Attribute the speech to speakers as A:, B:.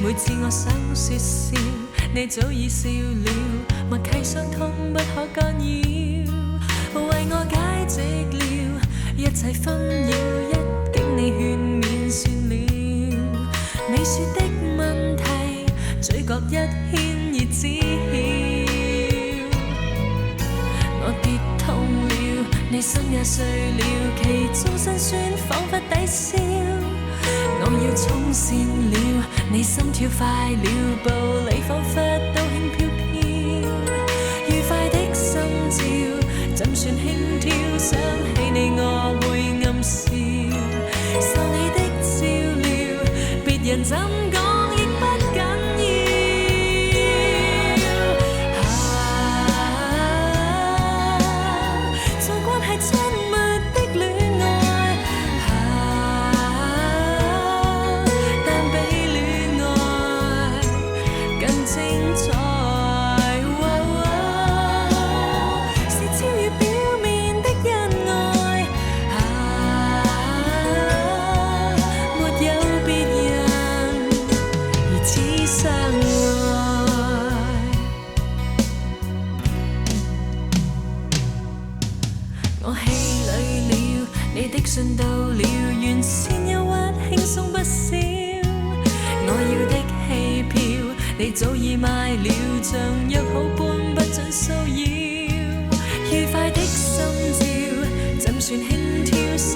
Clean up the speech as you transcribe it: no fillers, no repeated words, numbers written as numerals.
A: 每次我想說笑，你早已笑了，默契傷痛不可干擾，為我解釋了一切紛擾，一經你勸勉算了。你說的問題，嘴角一牽熱止曉。我跌痛了，你心也碎了，其中辛酸彷彿抵消。我要衝線了，你心跳快了，步履彷彿都輕飄飄。愉快的心照，怎算輕佻？想起你我會暗笑，受你的照料，別人怎講亦不緊要。在關係親密的戀愛，但比戀愛更精彩。是超越表面的恩愛，沒有別人如此相愛。我氣餒了，你的信到了，原先憂鬱輕鬆不少。我要的戲票，你早已買了，像約好般不准騷擾。愉快的心照，怎算輕佻？想